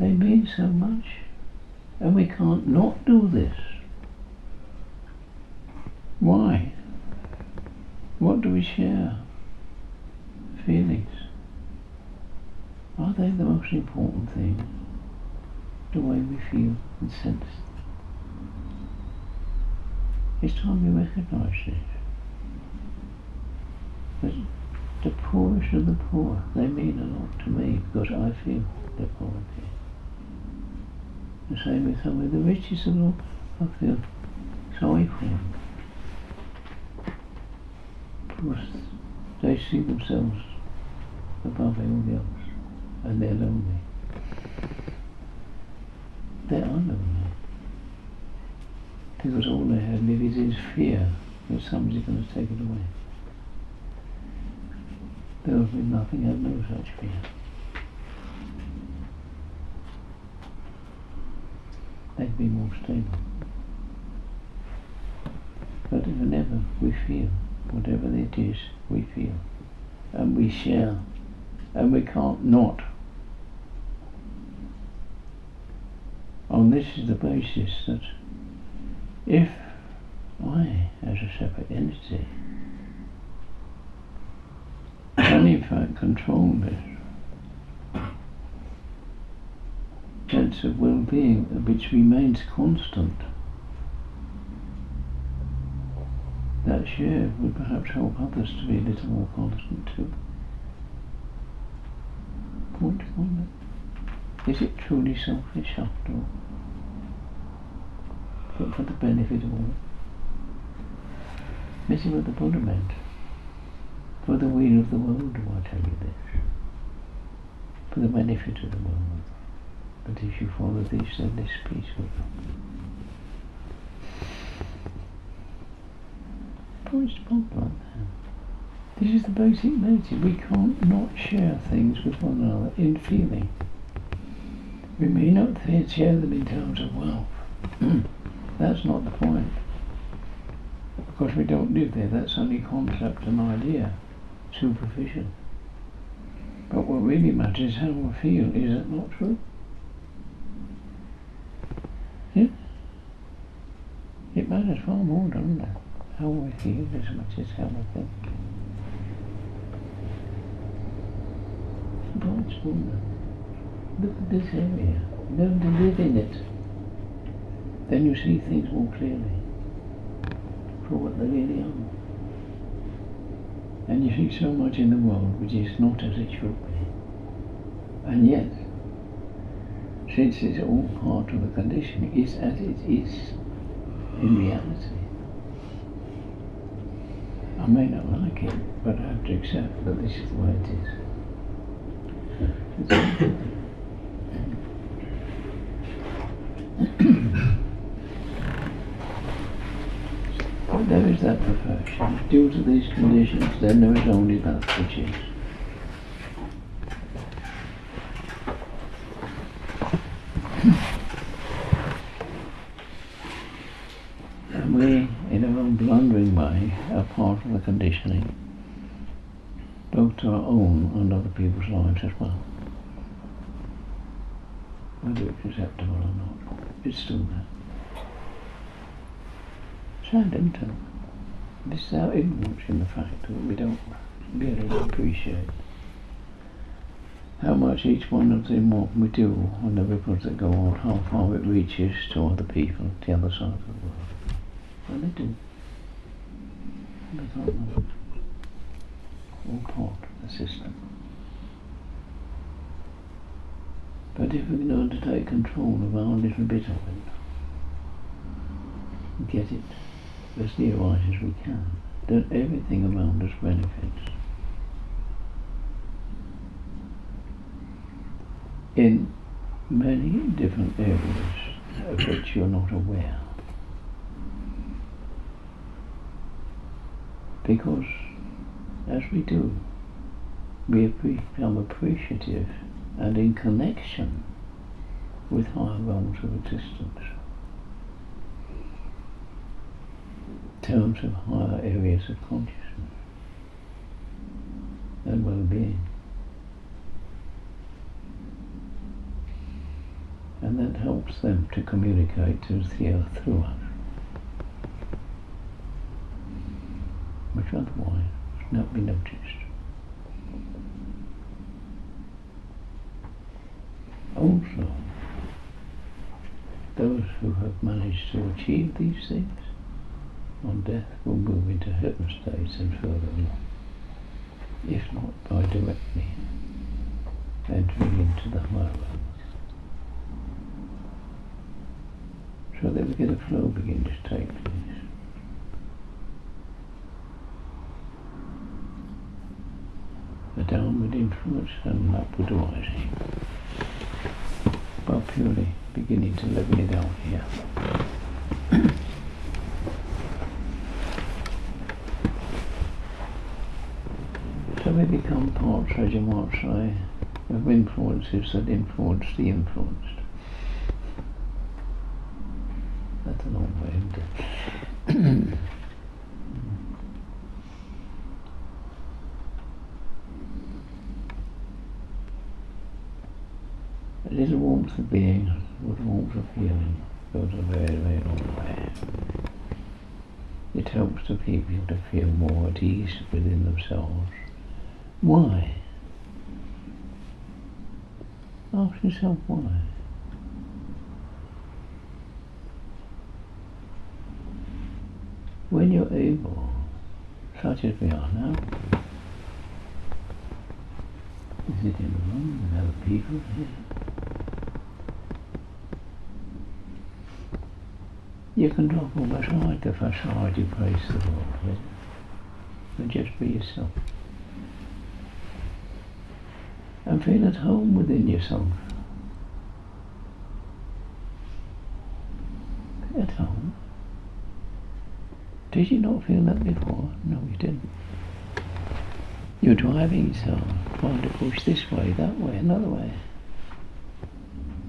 They mean so much. And we can't not do this. Why? What do we share? Feelings. Are they the most important thing? The way we feel and sense. It's time we recognise this. That the poorest of the poor, they mean a lot to me because I feel their poverty. The same with some of the richest of all, I feel sorry for them. Because they see themselves above all the others, and they're lonely. They are lonely. Because all they have lived is fear that somebody's going to take it away. Those with nothing have no such fear. They'd be more stable. But whenever we feel, whatever it is, we feel, and we share, and we can't not. And this is the basis that if I, as a separate entity, can in fact control this sense of well-being which remains constant, that share would perhaps help others to be a little more constant too. Point on it. Is it truly selfish after all? But for the benefit of all. This is what the Buddha meant. For the weal of the world do I tell you this. For the benefit of the world. But if you follow this, then this peace will come. Points to point like that. This is the basic nature. We can't not share things with one another in feeling. We may not share them in terms of wealth. That's not the point. Because we don't live there. That's only concept and idea. Superficial. But what really matters is how we feel. Is that not true? Yeah? It matters far more, doesn't it? How we feel as much as how we think. Look at this area. Learn to live in it. Then you see things more clearly for what they really are. And you see so much in the world which is not as it should be. And yet, since it's all part of the conditioning, it's as it is in reality. I may not like it, but I have to accept that this is the way it is. But there is that perfection. Due to these conditions, then there is only that which is. And we, in our own blundering way, are part of the conditioning, both to our own and other people's lives as well. Whether it's acceptable or not, it's still there. Sad, isn't it? This is our ignorance in the fact that we don't really appreciate how much each one of them, what we do, and the ripples that go on, how far it reaches to other people, the other side of the world. And they do. They don't know. All part of the system. But if we can learn to take control of our little bit of it, and get it as near-wise as we can, then everything around us benefits. In many different areas of which you're not aware. Because as we do, we become appreciative and in connection with higher realms of existence. Terms of higher areas of consciousness and well-being. And that helps them to communicate to the earth through us, which otherwise would not be noticed. Also, those who have managed to achieve these things on death will move into heaven states and further on, if not by directly entering into the higher realms. So that we get a flow begin to take place. A downward influence and an upward rising. But purely beginning to level it out here. So we become parts, as you might say, of influences that influence the influenced. That's a long way, isn't it? A little warmth of being, with warmth of feeling, goes a very, very long way. It helps the people to feel more at ease within themselves. Why? Ask yourself why. When you're able, such as we are now, you sit in the room with other people here. You can drop all aside the facade you place the world with, and just be yourself. And feel at home within yourself. At home. Did you not feel that before? No, you didn't. You're driving yourself, trying to push this way, that way, another way.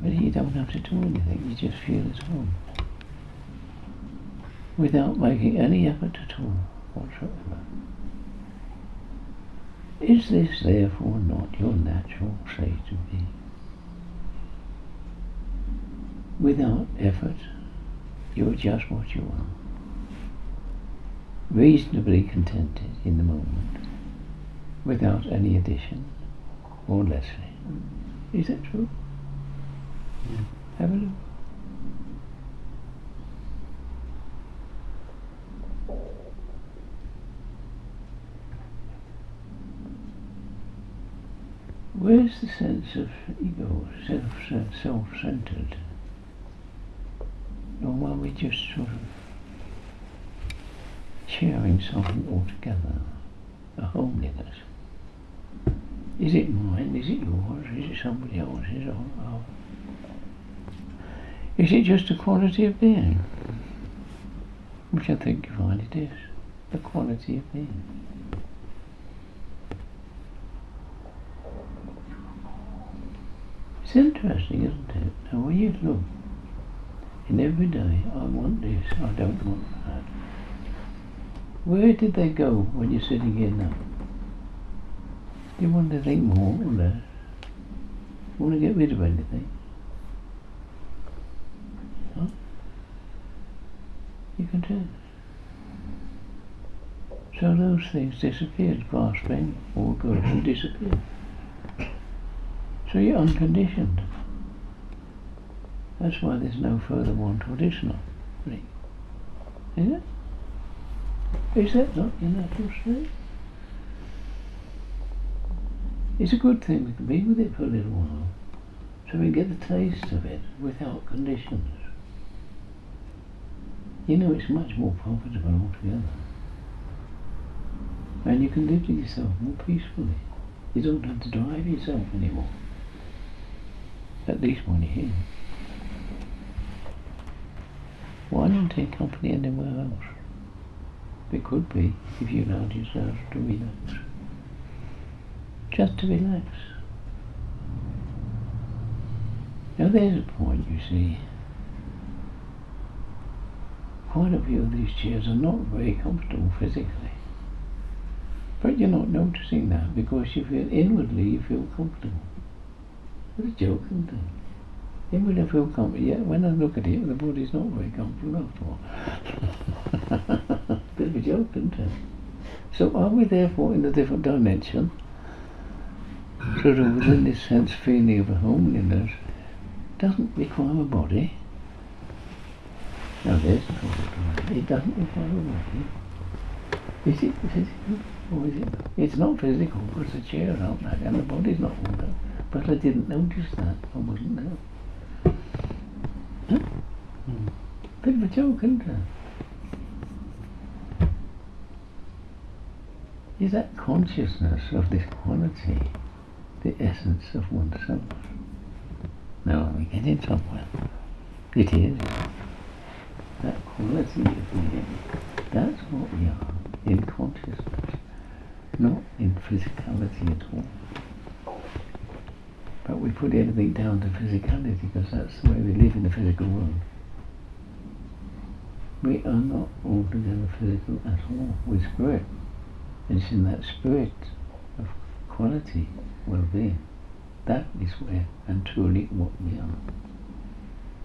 But you don't have to do anything, you just feel at home. Without making any effort at all whatsoever. Is this therefore not your natural state of being? Without effort, you're just what you are. Reasonably contented in the moment, without any addition or lessening. Is that true? Yeah. Have a look. Where's the sense of ego, self-centered? Or are we just sort of sharing something altogether, a homeliness? Is it mine? Is it yours? Is it somebody else's? Or is it just a quality of being? Which I think you find it is, the quality of being. It's interesting, isn't it? Now when you look, in every day, I want this, I don't want that. Where did they go when you're sitting here now? Do you want to think more or less? You want to get rid of anything? Huh? You can tell. So those things disappeared, grasping, all goes and disappear. So you're unconditioned. That's why there's no further want or additional. Is it? Is that not your natural state? It's a good thing we can be with it for a little while, so we get the taste of it without conditions. You know, it's much more profitable altogether. And you can live with yourself more peacefully. You don't have to drive yourself anymore. At least when you're here. Why not take company anywhere else? It could be, if you allowed yourself to relax. Just to relax. Now there's a point, you see. Quite a few of these chairs are not very comfortable physically. But you're not noticing that because you feel inwardly you feel comfortable. It's a joke, isn't it? Inwardly I feel comfortable, yet when I look at it, the body's not very comfortable after all. Bit of a joke, isn't it? So are we therefore in a different dimension? Sort of within this sense feeling of a homeliness doesn't require a body. Now there's the problem. It doesn't require a body. Is it physical or is it? It's not physical because the chair out there and the body's not all there. But I didn't notice that. I wasn't there. Huh? Bit of a joke, isn't it? Is that consciousness of this quality the essence of oneself? No, we're getting somewhere. It is. That quality of being, that's what we are in consciousness, not in physicality at all. But we put everything down to physicality because that's the way we live in the physical world. We are not altogether physical at all. We're spirit. And it's in that spirit of quality, well-being, that is where and truly what we are.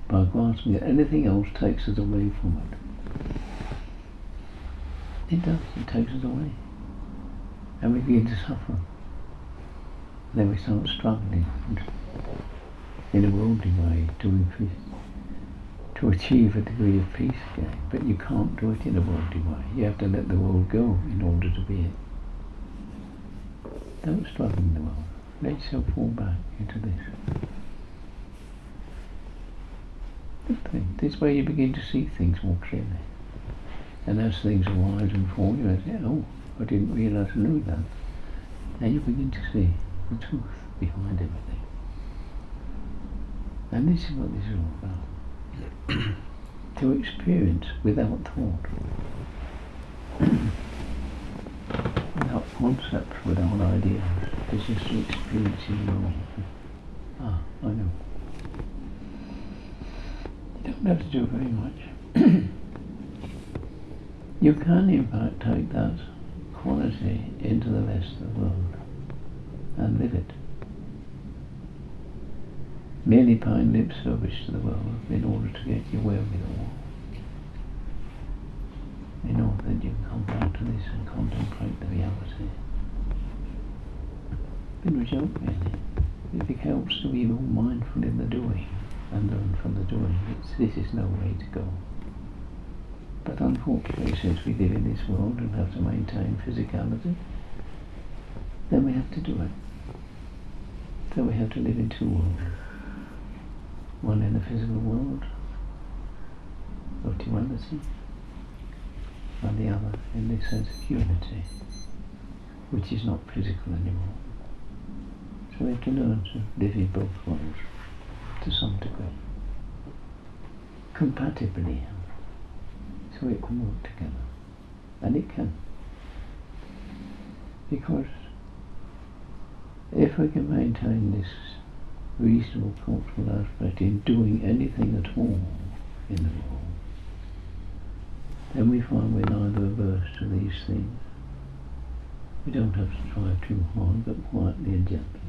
By grasping it, anything else takes us away from it. It does, it takes us away. And we begin to suffer. Then we start struggling in a worldly way to achieve a degree of peace again. But you can't do it in a worldly way. You have to let the world go in order to be it. Don't struggle in the world. Let yourself fall back into this. Good thing. This way you begin to see things more clearly. And as things arise and fall, you say, oh, I didn't realise I knew that. And you begin to see the truth behind everything. And this is what this is all about. To experience without thought. Without concepts, without ideas. It's just to experience in your own. Ah, I know. You don't have to do very much. You can in fact take that quality into the rest of the world and live it. Merely paying lip service to the world in order to get your wherewithal. In order that you can come back to this and contemplate the reality. Bit of a joke really. It helps to be more mindful in the doing and learn from the doing. This is no way to go. But unfortunately, since we live in this world and have to maintain physicality, then we have to do it. that we have to live in two worlds. One in the physical world of duality, and the other in this sense of unity, which is not physical anymore. So we have to learn to live in both worlds to some degree, compatibly, so it can work together. And it can. Because if we can maintain this reasonable cultural aspect in doing anything at all in the world, then we find we're neither averse to these things. We don't have to strive too hard, but quietly and gently.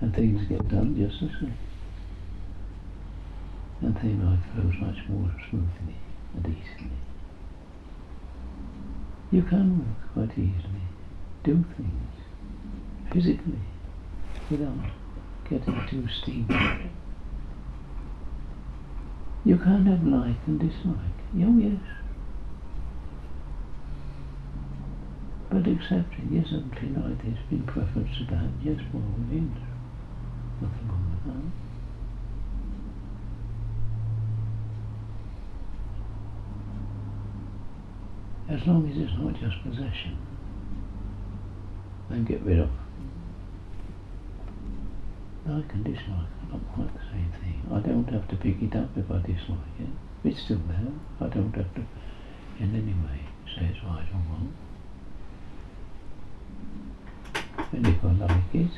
And things get done just the same. And life flows much more smoothly and easily. You can work quite easily, do things physically without getting too steamed. You can have like and dislike. Oh yes. But accepting, yes, something like this in preference to that, yes, by all means. Nothing wrong with that. As long as it's not just possession, then get rid of. Like and dislike are not quite the same thing. I don't have to pick it up if I dislike it. It's still there. I don't have to in any way say it's right or wrong. And if I like it,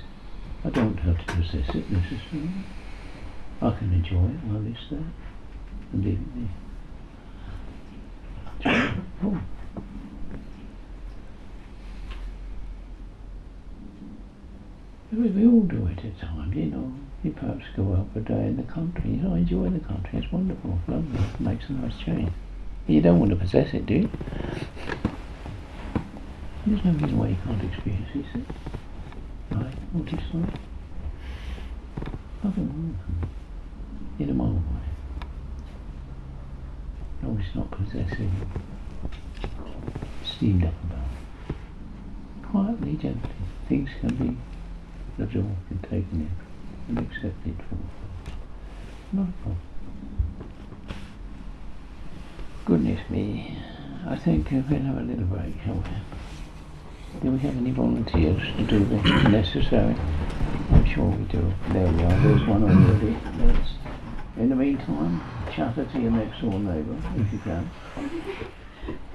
I don't have to possess it necessarily. I can enjoy it while it's there and leave it there. Oh. We all do it at times, you know. You perhaps go out for a day in the country. You know, enjoy the country. It's wonderful, lovely. It makes a nice change. You don't want to possess it, do you? There's no reason why you can't experience it, is there? Right, or dislike? Nothing wrong with them. In a mild way. As long as it's not possessing, steamed up about. Quietly, gently, things can be absorbed and taken in and accepted for not a problem. Goodness me, I think we'll have a little break, shall we? Do we have any volunteers to do the necessary? I'm sure we do. There we are, there's one already. In the meantime, chatter to your next door neighbour, if you can.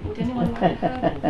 Did anyone like that?